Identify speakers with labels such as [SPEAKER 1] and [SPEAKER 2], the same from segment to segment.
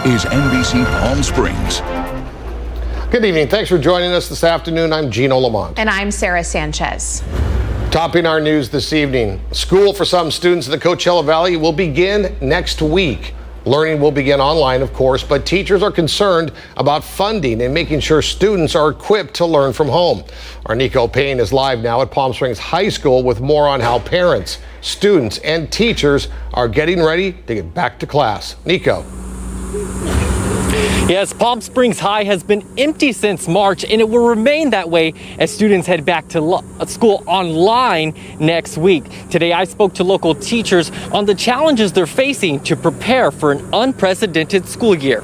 [SPEAKER 1] is NBC Palm Springs.
[SPEAKER 2] Good evening. Thanks for joining us this afternoon. I'm Gino Lamont.
[SPEAKER 3] And I'm Sarah Sanchez.
[SPEAKER 2] Topping our news this evening, school for some students in the Coachella Valley will begin next week. Learning will begin online, of course, but teachers are concerned about funding and making sure students are equipped to learn from home. Our Nico Payne is live now at Palm Springs High School with more on how parents, students, and teachers are getting ready to get back to class. Nico.
[SPEAKER 4] Yes, Palm Springs High has been empty since March, and it will remain that way as students head back to school online next week. Today, I spoke to local teachers on the challenges they're facing to prepare for an unprecedented school year.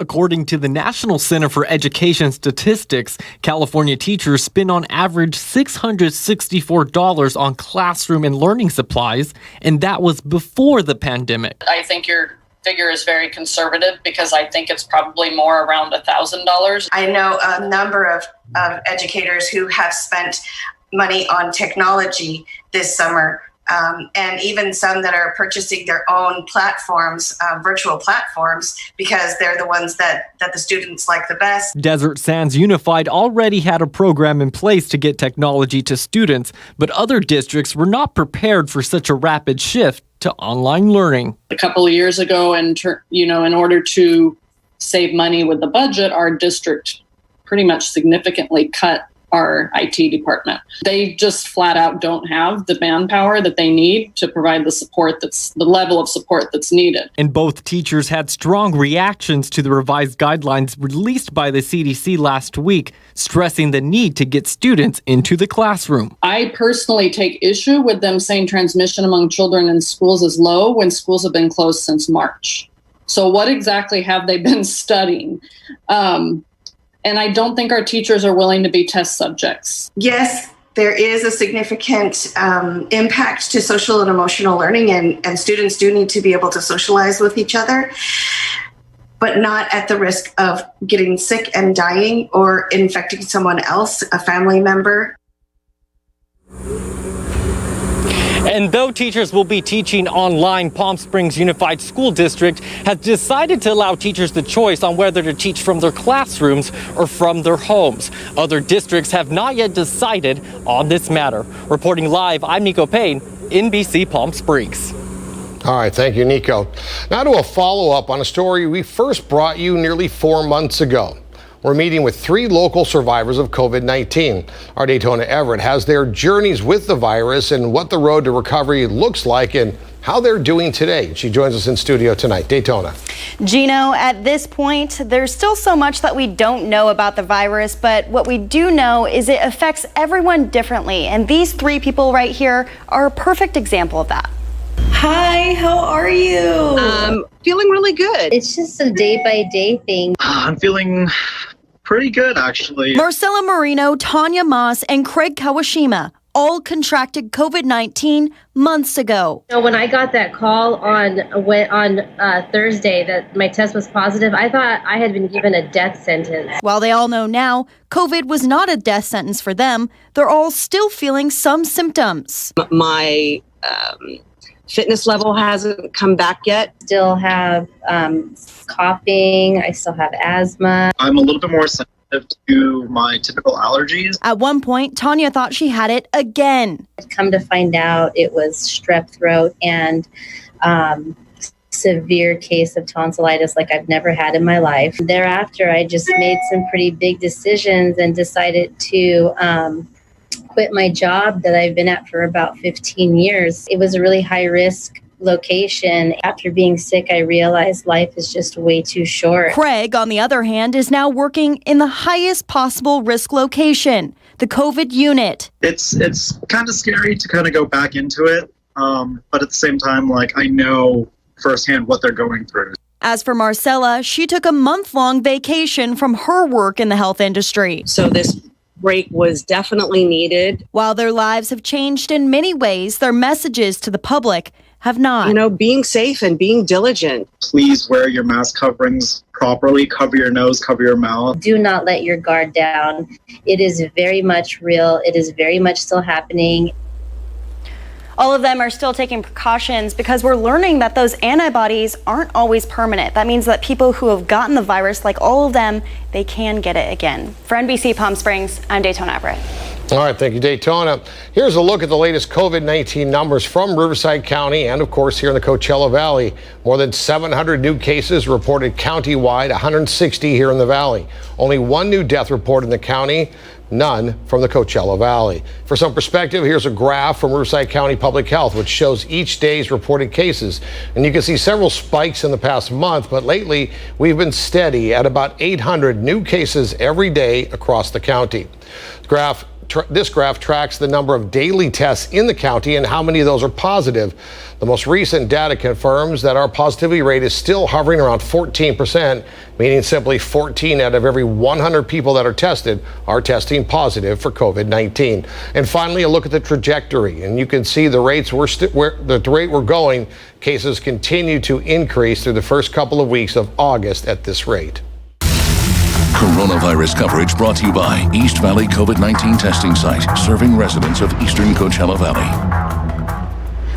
[SPEAKER 4] According to the National Center for Education Statistics, California teachers spend on average $664 on classroom and learning supplies, and that was before the pandemic.
[SPEAKER 5] I think your figure is very conservative because I think it's probably more around $1,000.
[SPEAKER 6] I know a number of educators who have spent money on technology this summer, and even some that are purchasing their own platforms, virtual platforms, because they're the ones that the students like the best.
[SPEAKER 4] Desert Sands Unified already had a program in place to get technology to students, but other districts were not prepared for such a rapid shift to online learning.
[SPEAKER 5] A couple of years ago, in order to save money with the budget, our district pretty much significantly cut our IT department. They just flat out don't have the manpower that they need to provide the level of support that's needed.
[SPEAKER 4] And both teachers had strong reactions to the revised guidelines released by the CDC last week, stressing the need to get students into the classroom.
[SPEAKER 5] I personally take issue with them saying transmission among children in schools is low when schools have been closed since March. So what exactly have they been studying? And I don't think our teachers are willing to be test subjects.
[SPEAKER 6] Yes, there is a significant impact to social and emotional learning, and students do need to be able to socialize with each other, but not at the risk of getting sick and dying or infecting someone else, a family member.
[SPEAKER 4] And though teachers will be teaching online, Palm Springs Unified School District has decided to allow teachers the choice on whether to teach from their classrooms or from their homes. Other districts have not yet decided on this matter. Reporting live, I'm Nico Payne, NBC Palm Springs.
[SPEAKER 2] All right, thank you, Nico. Now to a follow-up on a story we first brought you nearly 4 months ago. We're meeting with 3 local survivors of COVID-19. Our Daytona Everett has their journeys with the virus and what the road to recovery looks like and how they're doing today. She joins us in studio tonight. Daytona.
[SPEAKER 7] Gino, at this point, there's still so much that we don't know about the virus, but what we do know is it affects everyone differently. And these 3 people right here are a perfect example of that.
[SPEAKER 8] Hi, how are you?
[SPEAKER 9] Feeling really good.
[SPEAKER 10] It's just a day-by-day thing.
[SPEAKER 11] I'm feeling pretty good, actually.
[SPEAKER 7] Marcella Marino, Tanya Moss, and Craig Kawashima all contracted COVID-19 months ago.
[SPEAKER 10] So when I got that call on Thursday that my test was positive, I thought I had been given a death sentence.
[SPEAKER 7] While they all know now, COVID was not a death sentence for them, they're all still feeling some symptoms.
[SPEAKER 9] My fitness level hasn't come back yet.
[SPEAKER 10] Still have coughing. I still have asthma.
[SPEAKER 11] I'm a little bit more sensitive to my typical allergies.
[SPEAKER 7] At one point, Tanya thought she had it again.
[SPEAKER 10] Come to find out, it was strep throat and severe case of tonsillitis like I've never had in my life. Thereafter, I just made some pretty big decisions and decided to quit my job that I've been at for about 15 years. It was a really high risk location. After being sick, I realized life is just way too short.
[SPEAKER 7] Craig, on the other hand, is now working in the highest possible risk location, the COVID unit.
[SPEAKER 11] It's kind of scary to kind of go back into it, but at the same time, I know firsthand what they're going through.
[SPEAKER 7] As for Marcella, she took a month-long vacation from her work in the health industry.
[SPEAKER 9] So this break was definitely needed.
[SPEAKER 7] While their lives have changed in many ways, their messages to the public have not.
[SPEAKER 9] Being safe and being diligent.
[SPEAKER 11] Please wear your mask coverings properly. Cover your nose, cover your mouth.
[SPEAKER 10] Do not let your guard down. It is very much real. It is very much still happening.
[SPEAKER 7] All of them are still taking precautions because we're learning that those antibodies aren't always permanent. That means that people who have gotten the virus, like all of them, they can get it again. For NBC Palm Springs, I'm Daytona Everett.
[SPEAKER 2] All right, thank you, Daytona. Here's a look at the latest COVID-19 numbers from Riverside County and, of course, here in the Coachella Valley. More than 700 new cases reported countywide, 160 here in the Valley. Only one new death reported in the county, none from the Coachella Valley. For some perspective, here's a graph from Riverside County Public Health, which shows each day's reported cases. And you can see several spikes in the past month, but lately we've been steady at about 800 new cases every day across the county. This graph tracks the number of daily tests in the county and how many of those are positive. The most recent data confirms that our positivity rate is still hovering around 14%, meaning simply 14 out of every 100 people that are tested are testing positive for COVID-19. And finally, a look at the trajectory, and you can see the rates the rate we're going. Cases continue to increase through the first couple of weeks of August at this rate.
[SPEAKER 1] Coronavirus coverage brought to you by East Valley COVID-19 testing site, serving residents of eastern Coachella Valley.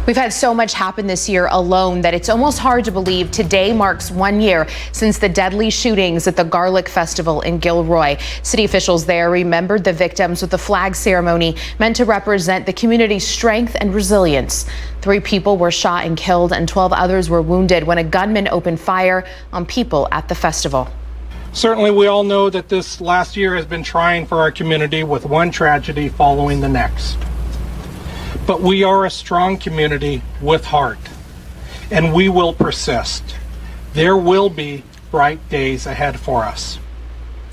[SPEAKER 3] We've had so much happen this year alone that it's almost hard to believe today marks 1 year since the deadly shootings at the Garlic Festival in Gilroy. City officials there remembered the victims with a flag ceremony meant to represent the community's strength and resilience. 3 people were shot and killed and 12 others were wounded when a gunman opened fire on people at the festival.
[SPEAKER 12] Certainly, we all know that this last year has been trying for our community, with one tragedy following the next. But we are a strong community with heart, and we will persist. There will be bright days ahead for us.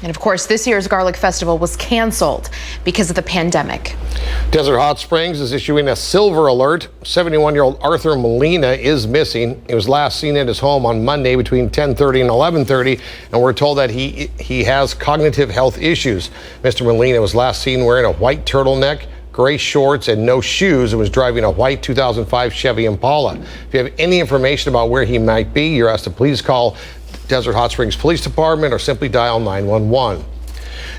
[SPEAKER 3] And of course, this year's Garlic Festival was canceled because of the pandemic.
[SPEAKER 2] Desert Hot Springs is issuing a silver alert. 71-year-old Arthur Molina is missing. He was last seen at his home on Monday between 10:30 and 11:30, and we're told that he has cognitive health issues. Mr. Molina was last seen wearing a white turtleneck, gray shorts, and no shoes, and was driving a white 2005 Chevy Impala. If you have any information about where he might be, you're asked to please call Desert Hot Springs Police Department or simply dial 911.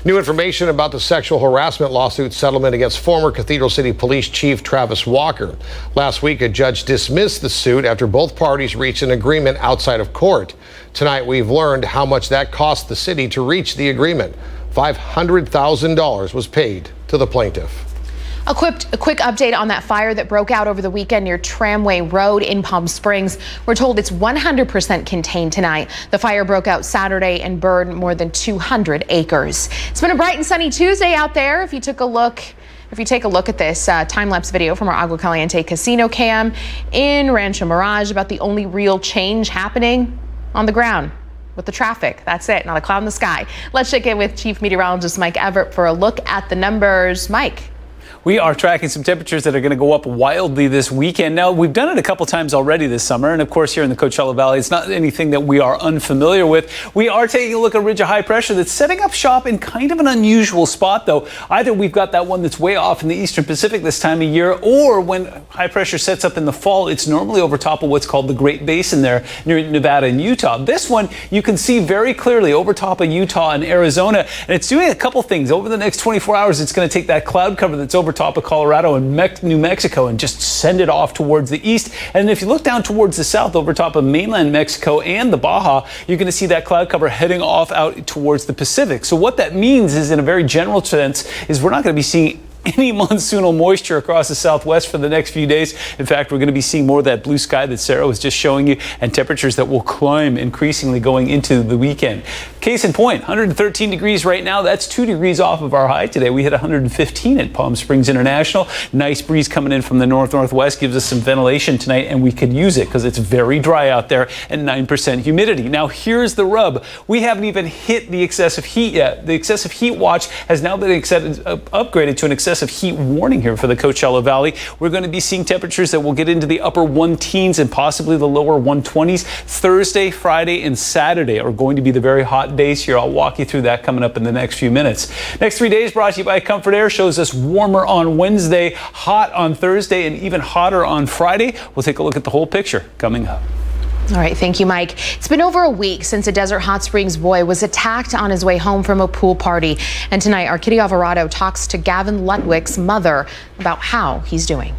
[SPEAKER 2] New information about the sexual harassment lawsuit settlement against former Cathedral City Police Chief Travis Walker. Last week, a judge dismissed the suit after both parties reached an agreement outside of court. Tonight, we've learned how much that cost the city to reach the agreement. $500,000 was paid to the plaintiff.
[SPEAKER 3] A quick update on that fire that broke out over the weekend near Tramway Road in Palm Springs. We're told it's 100% contained tonight. The fire broke out Saturday and burned more than 200 acres. It's been a bright and sunny Tuesday out there. If you take a look at this time-lapse video from our Agua Caliente casino cam in Rancho Mirage, about the only real change happening on the ground with the traffic. That's it, not a cloud in the sky. Let's check in with Chief Meteorologist Mike Everett for a look at the numbers. Mike.
[SPEAKER 13] We are tracking some temperatures that are going to go up wildly this weekend. Now, we've done it a couple times already this summer, and of course here in the Coachella Valley, it's not anything that we are unfamiliar with. We are taking a look at a ridge of high pressure that's setting up shop in kind of an unusual spot, though. Either we've got that one that's way off in the eastern Pacific this time of year, or when high pressure sets up in the fall, it's normally over top of what's called the Great Basin there near Nevada and Utah. This one you can see very clearly over top of Utah and Arizona, and it's doing a couple things. Over the next 24 hours, it's going to take that cloud cover that's over top of Colorado and New Mexico and just send it off towards the east. And if you look down towards the south over top of mainland Mexico and the Baja, you're going to see that cloud cover heading off out towards the Pacific. So what that means is, in a very general sense, is we're not going to be seeing any monsoonal moisture across the southwest for the next few days. In fact, we're going to be seeing more of that blue sky that Sarah was just showing you, and temperatures that will climb increasingly going into the weekend. Case in point, 113 degrees right now. That's 2 degrees off of our high today. We hit 115 at Palm Springs International. Nice breeze coming in from the northwest gives us some ventilation tonight, and we could use it because it's very dry out there and 9% humidity. Now, here's the rub. We haven't even hit the excessive heat yet. The excessive heat watch has now been upgraded to an excessive heat warning here for the Coachella Valley. We're going to be seeing temperatures that will get into the upper 110s and possibly the lower 120s. Thursday, Friday, and Saturday are going to be the very hot days here. I'll walk you through that coming up in the next few minutes. Next 3 days brought to you by Comfort Air shows us warmer on Wednesday, hot on Thursday, and even hotter on Friday. We'll take a look at the whole picture coming up.
[SPEAKER 3] All right, thank you, Mike. It's been over a week since a Desert Hot Springs boy was attacked on his way home from a pool party. And tonight, our Kitty Alvarado talks to Gavin Lutwick's mother about how he's doing.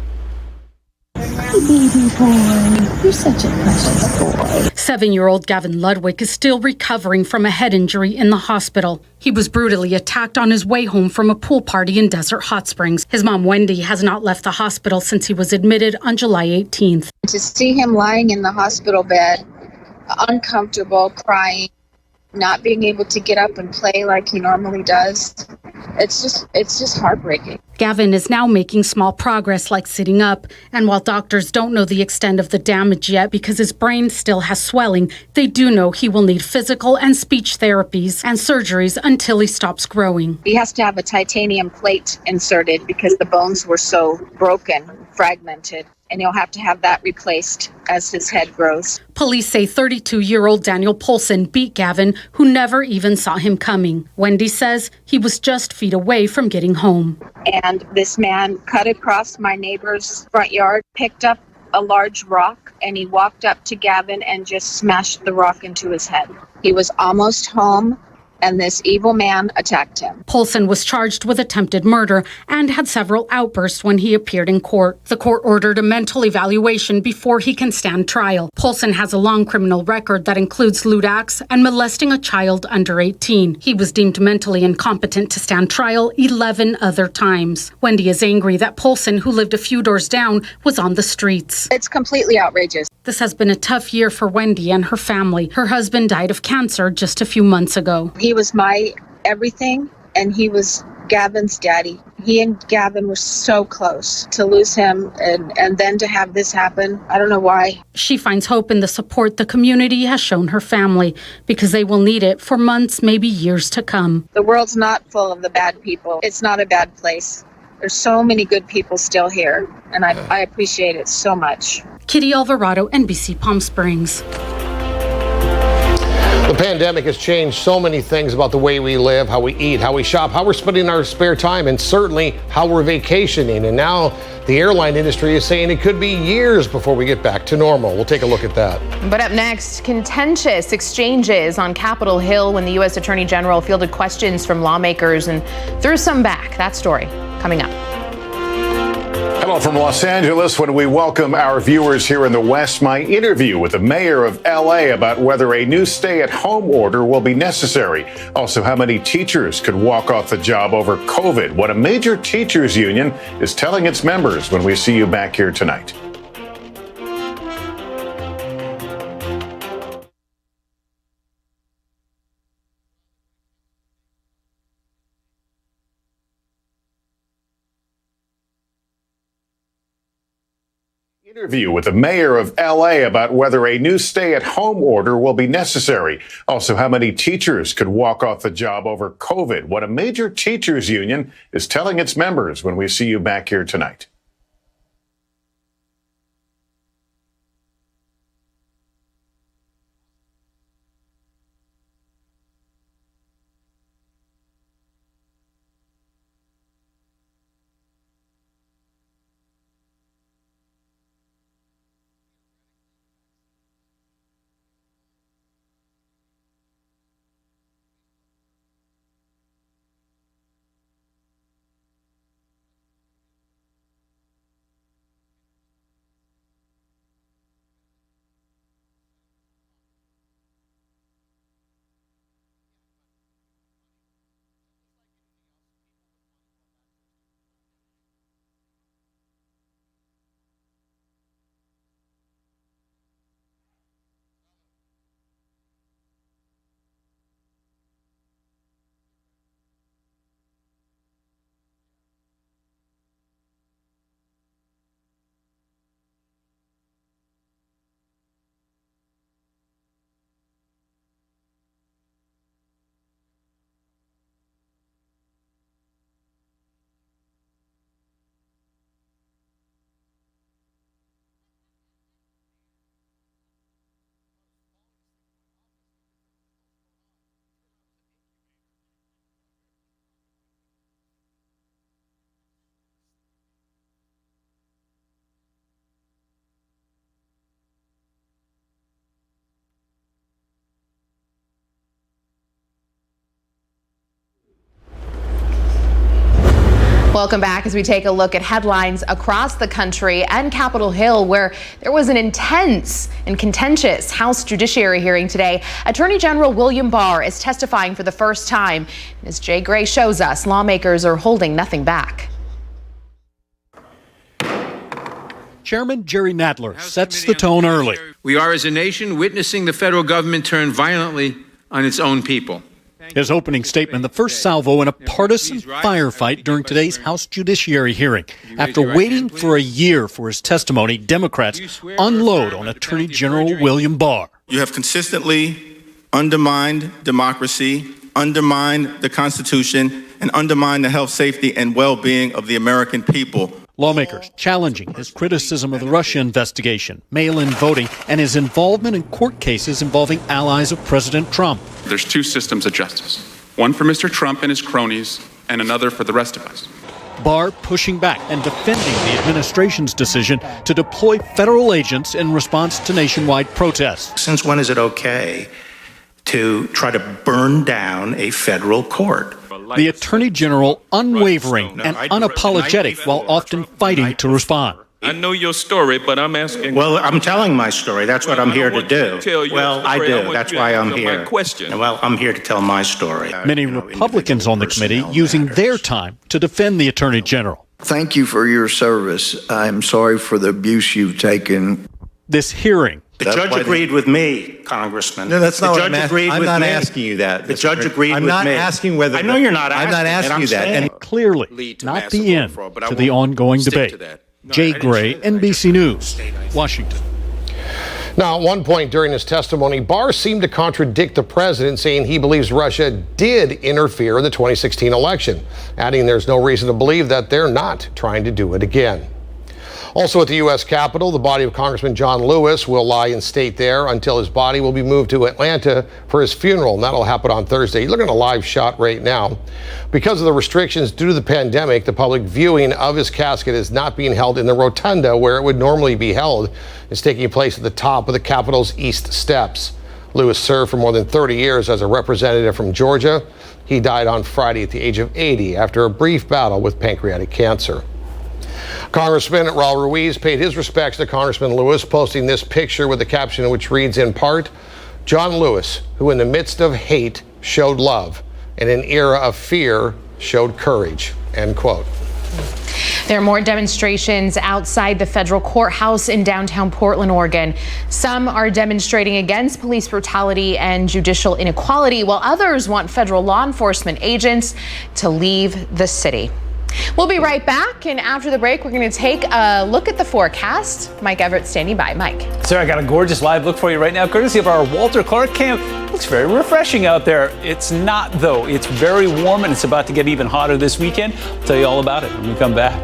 [SPEAKER 14] Baby boy, you're such a precious boy.
[SPEAKER 15] 7-year-old Gavin Ludwig is still recovering from a head injury in the hospital. He was brutally attacked on his way home from a pool party in Desert Hot Springs. His mom, Wendy, has not left the hospital since he was admitted on July 18th.
[SPEAKER 16] To see him lying in the hospital bed, uncomfortable, crying, not being able to get up and play like he normally does, it's just heartbreaking.
[SPEAKER 15] Gavin is now making small progress, like sitting up. And while doctors don't know the extent of the damage yet because his brain still has swelling, they do know he will need physical and speech therapies and surgeries until he stops growing.
[SPEAKER 16] He has to have a titanium plate inserted because the bones were so broken, fragmented, and he'll have to have that replaced as his head grows.
[SPEAKER 15] Police say 32-year-old Daniel Polson beat Gavin, who never even saw him coming. Wendy says he was just feet away from getting home.
[SPEAKER 16] And this man cut across my neighbor's front yard, picked up a large rock, and he walked up to Gavin and just smashed the rock into his head. He was almost home, and this evil man attacked him.
[SPEAKER 15] Polson was charged with attempted murder and had several outbursts when he appeared in court. The court ordered a mental evaluation before he can stand trial. Polson has a long criminal record that includes lewd acts and molesting a child under 18. He was deemed mentally incompetent to stand trial 11 other times. Wendy is angry that Polson, who lived a few doors down, was on the streets.
[SPEAKER 16] It's completely outrageous.
[SPEAKER 15] This has been a tough year for Wendy and her family. Her husband died of cancer just a few months ago.
[SPEAKER 16] He was my everything, and he was Gavin's daddy. He and Gavin were so close. To lose him and then to have this happen, I don't know why.
[SPEAKER 15] She finds hope in the support the community has shown her family because they will need it for months, maybe years to come.
[SPEAKER 16] The world's not full of the bad people. It's not a bad place. There's so many good people still here, and I appreciate it so much.
[SPEAKER 15] Kitty Alvarado, NBC Palm Springs.
[SPEAKER 2] The pandemic has changed so many things about the way we live, how we eat, how we shop, how we're spending our spare time, and certainly how we're vacationing. And now the airline industry is saying it could be years before we get back to normal. We'll take a look at that.
[SPEAKER 3] But up next, contentious exchanges on Capitol Hill when the U.S. Attorney General fielded questions from lawmakers and threw some back. That story coming up.
[SPEAKER 17] Hello from Los Angeles. When we welcome our viewers here in the West, my interview with the mayor of L.A. about whether a new stay-at-home order will be necessary. Also, how many teachers could walk off the job over COVID. What a major teachers union is telling its members when we see you back here tonight. Interview with the mayor of L.A. about whether a new stay-at-home order will be necessary. Also, how many teachers could walk off the job over COVID. What a major teachers union is telling its members when we see you back here tonight.
[SPEAKER 3] Welcome back as we take a look at headlines across the country and Capitol Hill, where there was an intense and contentious House Judiciary hearing today. Attorney General William Barr is testifying for the first time. And as Jay Gray shows us, lawmakers are holding nothing back.
[SPEAKER 18] Chairman Jerry Nadler sets the tone early.
[SPEAKER 19] We are, as a nation, witnessing the federal government turn violently on its own people.
[SPEAKER 18] His opening statement, the first salvo in a partisan firefight during today's House Judiciary hearing. After waiting for a year for his testimony, Democrats unload on Attorney General William Barr.
[SPEAKER 20] You have consistently undermined democracy, undermined the Constitution, and undermined the health, safety, and well-being of the American people.
[SPEAKER 18] Lawmakers challenging his criticism of the Russia investigation, mail-in voting, and his involvement in court cases involving allies of President Trump.
[SPEAKER 21] There's two systems of justice, one for Mr. Trump and his cronies, and another for the rest of us.
[SPEAKER 18] Barr pushing back and defending the administration's decision to deploy federal agents in response to nationwide protests.
[SPEAKER 22] Since when is it okay to try to burn down a federal court?
[SPEAKER 18] The Attorney General unwavering and unapologetic while often fighting to respond.
[SPEAKER 21] I know your story, but I'm asking.
[SPEAKER 22] Well, I'm telling my story. That's what I'm here to do. Well, I do. That's why I'm here. Well, I'm here to tell my story.
[SPEAKER 18] Many Republicans on the committee using their time to defend the Attorney General.
[SPEAKER 23] Thank you for your service. I'm sorry for the abuse you've taken.
[SPEAKER 18] This hearing.
[SPEAKER 22] The judge agreed with me, Congressman.
[SPEAKER 24] No, that's not what I'm
[SPEAKER 22] asking.
[SPEAKER 24] I'm not asking you that.
[SPEAKER 22] The judge agreed with me.
[SPEAKER 24] I'm not asking whether.
[SPEAKER 22] I know you're not asking.
[SPEAKER 24] I'm not asking you that.
[SPEAKER 18] And clearly not the end to the ongoing debate. Jay Gray, NBC News, Washington.
[SPEAKER 2] Now, at one point during his testimony, Barr seemed to contradict the president, saying he believes Russia did interfere in the 2016 election, adding there's no reason to believe that they're not trying to do it again. Also at the U.S. Capitol, the body of Congressman John Lewis will lie in state there until his body will be moved to Atlanta for his funeral, and that'll happen on Thursday. You're looking at a live shot right now. Because of the restrictions due to the pandemic, the public viewing of his casket is not being held in the rotunda where it would normally be held. It's taking place at the top of the Capitol's east steps. Lewis served for more than 30 years as a representative from Georgia. He died on Friday at the age of 80 after a brief battle with pancreatic cancer. Congressman Raul Ruiz paid his respects to Congressman Lewis, posting this picture with a caption which reads in part, "John Lewis, who in the midst of hate showed love, and in an era of fear showed courage," end quote.
[SPEAKER 3] There are more demonstrations outside the federal courthouse in downtown Portland, Oregon. Some are demonstrating against police brutality and judicial inequality, while others want federal law enforcement agents to leave the city. We'll be right back, and after the break, we're going to take a look at the forecast. Mike Everett standing by. Mike.
[SPEAKER 13] Sir, I got a gorgeous live look for you right now, courtesy of our Walter Clark cam. Looks very refreshing out there. It's not, though. It's very warm, and it's about to get even hotter this weekend. I'll tell you all about it when we come back.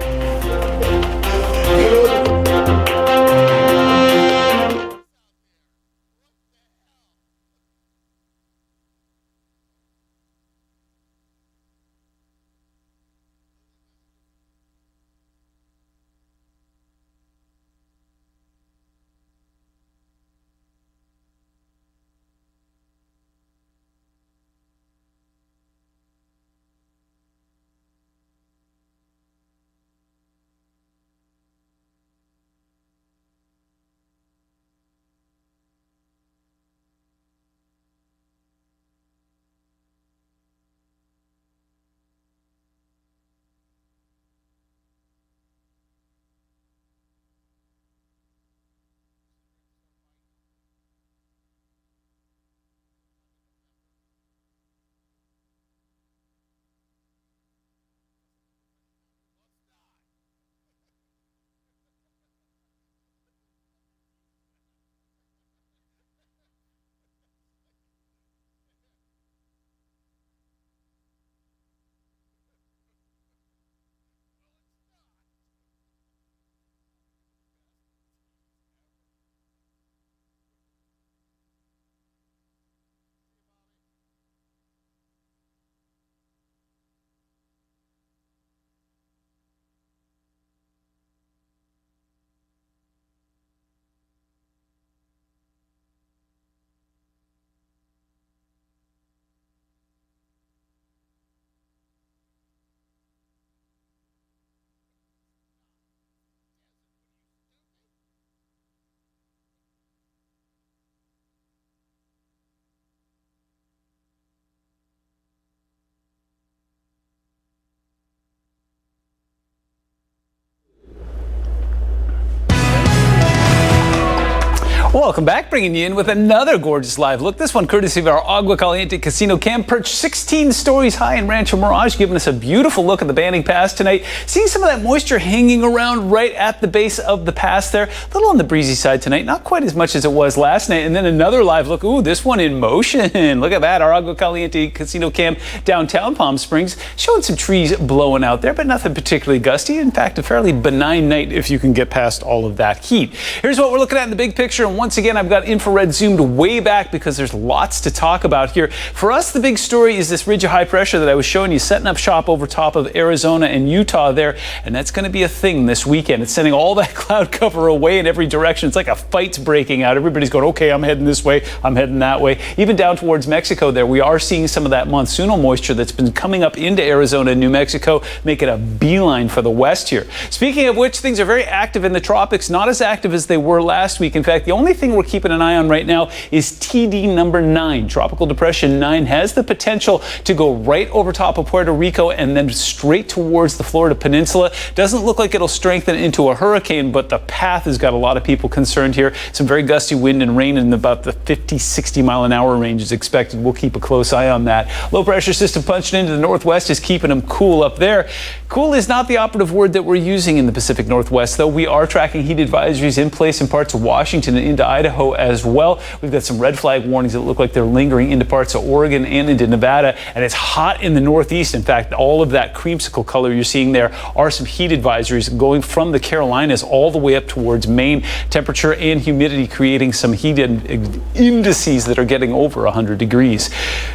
[SPEAKER 13] Welcome back, bringing you in with another gorgeous live look. This one courtesy of our Agua Caliente Casino Cam, perched 16 stories high in Rancho Mirage, giving us a beautiful look at the Banning Pass tonight. Seeing some of that moisture hanging around right at the base of the pass there. A little on the breezy side tonight, not quite as much as it was last night. And then another live look. Ooh, this one in motion. Look at that. Our Agua Caliente Casino Cam downtown Palm Springs, showing some trees blowing out there, but nothing particularly gusty. In fact, a fairly benign night if you can get past all of that heat. Here's what we're looking at in the big picture. And once again, I've got infrared zoomed way back because there's lots to talk about here. For us, the big story is this ridge of high pressure that I was showing you, setting up shop over top of Arizona and Utah there. And that's going to be a thing this weekend. It's sending all that cloud cover away in every direction. It's like a fight's breaking out. Everybody's going, okay, I'm heading this way, I'm heading that way. Even down towards Mexico there, we are seeing some of that monsoonal moisture that's been coming up into Arizona and New Mexico, making a beeline for the west here. Speaking of which, things are very active in the tropics, not as active as they were last week. In fact, the only thing we're keeping an eye on right now is TD number 9. Tropical Depression 9 has the potential to go right over top of Puerto Rico and then straight towards the Florida Peninsula. Doesn't look like it'll strengthen into a hurricane, but the path has got a lot of people concerned here. Some very gusty wind and rain in about the 50-60 mile an hour range is expected. We'll keep a close eye on that. Low pressure system punching into the northwest is keeping them cool up there. Cool is not the operative word that we're using in the Pacific Northwest, though. We are tracking heat advisories in place in parts of Washington and into Idaho as well. We've got some red flag warnings that look like they're lingering into parts of Oregon and into Nevada, and it's hot in the northeast. In fact, all of that creamsicle color you're seeing there are some heat advisories going from the Carolinas all the way up towards Maine. Temperature and humidity creating some heat indices that are getting over 100 degrees.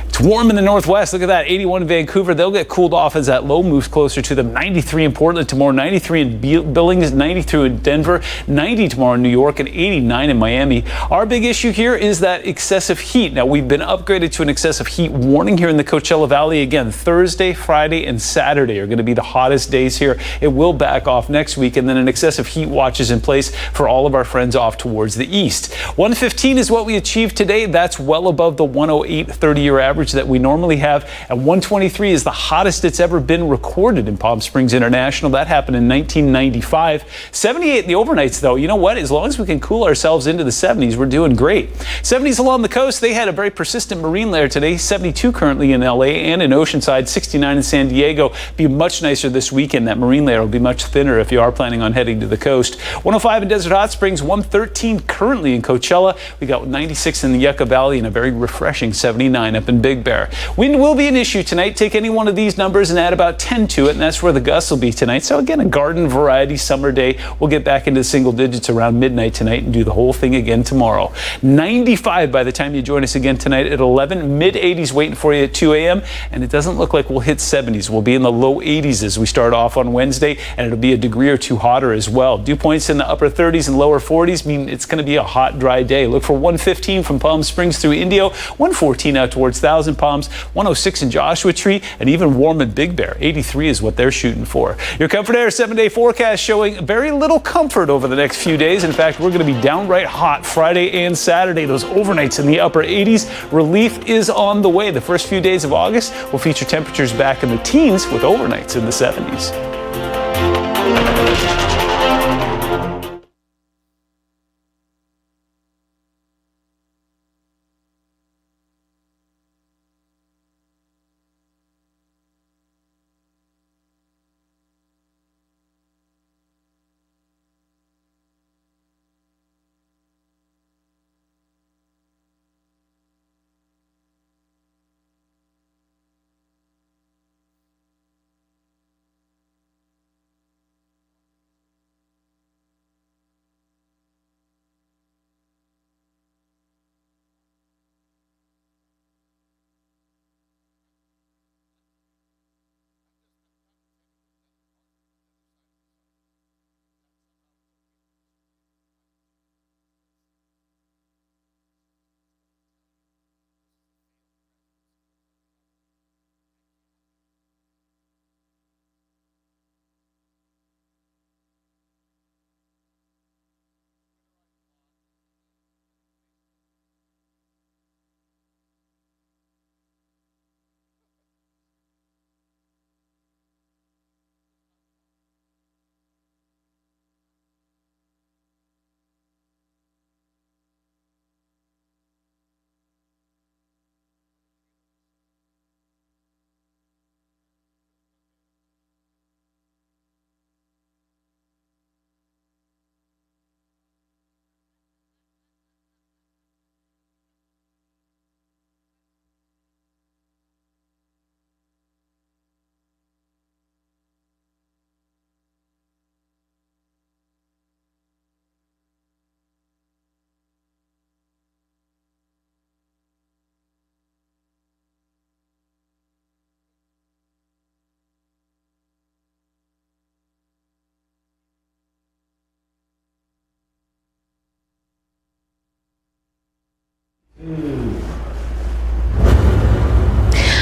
[SPEAKER 13] It's warm in the northwest. Look at that, 81 in Vancouver. They'll get cooled off as that low moves closer to them. 93 in Portland tomorrow, 93 in Billings, 92 in Denver, 90 tomorrow in New York, and 89 in Miami. Our big issue here is that excessive heat. Now, we've been upgraded to an excessive heat warning here in the Coachella Valley. Again, Thursday, Friday, and Saturday are going to be the hottest days here. It will back off next week, and then an excessive heat watch is in place for all of our friends off towards the east. 115 is what we achieved today. That's well above the 108 30-year average that we normally have, and 123 is the hottest it's ever been recorded in Palm Springs International. That happened in 1995. 78 in the overnights, though. You know what? As long as we can cool ourselves into the 70s, we're doing great. 70s along the coast. They had a very persistent marine layer today. 72 currently in LA and in Oceanside. 69 in San Diego. Be much nicer this weekend. That marine layer will be much thinner if you are planning on heading to the coast. 105 in Desert Hot Springs. 113 currently in Coachella. We got 96 in the Yucca Valley and a very refreshing 79 up in Big Bear. Wind will be an issue tonight. Take any one of these numbers and add about 10 to it, and that's where the gusts will be tonight. So again, a garden variety summer day. We'll get back into single digits around midnight tonight and do the whole thing again tomorrow. 95 by the time you join us again tonight at 11. Mid 80s waiting for you at 2 a.m. And it doesn't look like we'll hit 70s. We'll be in the low 80s as we start off on Wednesday, and it'll be a degree or two hotter as well. Dew points in the upper 30s and lower 40s mean it's going to be a hot, dry day. Look for 115 from Palm Springs through Indio, 114 out towards Thousand Palms, 106 in Joshua Tree, and even warm in Big Bear. 83 is what they're shooting for. Your Comfort Air 7-day forecast showing very little comfort over the next few days. In fact, we're going to be downright hot Friday and Saturday. Those overnights in the upper 80s. Relief is on the way. The first few days of August will feature temperatures back in the teens with overnights in the 70s.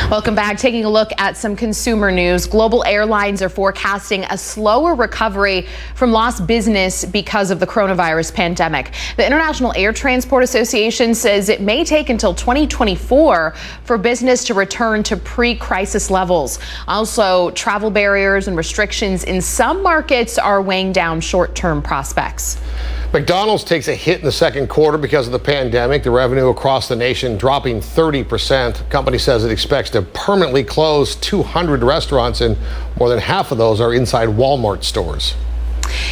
[SPEAKER 3] Welcome back. Taking a look at some consumer news. Global airlines are forecasting a slower recovery from lost business because of the coronavirus pandemic. The International Air Transport Association says it may take until 2024 for business to return to pre-crisis levels. Also, travel barriers and restrictions in some markets are weighing down short-term prospects.
[SPEAKER 2] McDonald's takes a hit in the second quarter because of the pandemic. The revenue across the nation dropping 30%. The company says it expects to permanently close 200 restaurants, and more than half of those are inside Walmart stores.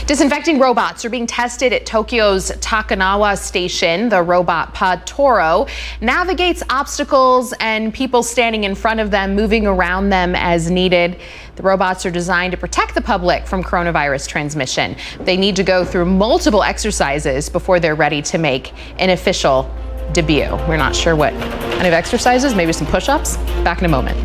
[SPEAKER 3] Disinfecting robots are being tested at Tokyo's Takanawa station. The robot Pod Toro navigates obstacles and people standing in front of them, moving around them as needed. The robots are designed to protect the public from coronavirus transmission. They need to go through multiple exercises before they're ready to make an official debut. We're not sure what kind of exercises, maybe some push-ups. Back in a moment.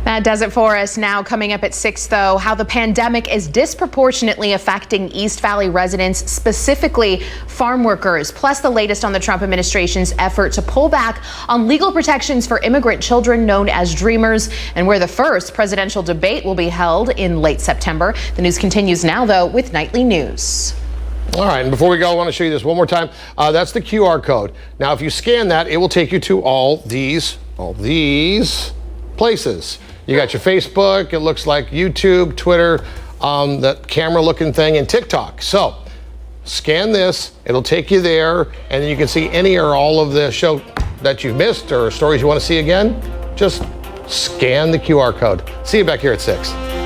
[SPEAKER 3] That does it for us. Now coming up at 6, though, how the pandemic is disproportionately affecting East Valley residents, specifically farm workers, plus the latest on the Trump administration's effort to pull back on legal protections for immigrant children known as Dreamers, and where the first presidential debate will be held in late September. The news continues now, though, with Nightly News.
[SPEAKER 2] All right, and before we go, I want to show you this one more time. That's the QR code. Now, if you scan that, it will take you to all these places. You got your Facebook, it looks like YouTube, Twitter, that camera-looking thing, and TikTok. So, scan this, it'll take you there, and then you can see any or all of the show that you've missed or stories you want to see again. Just scan the QR code. See you back here at 6.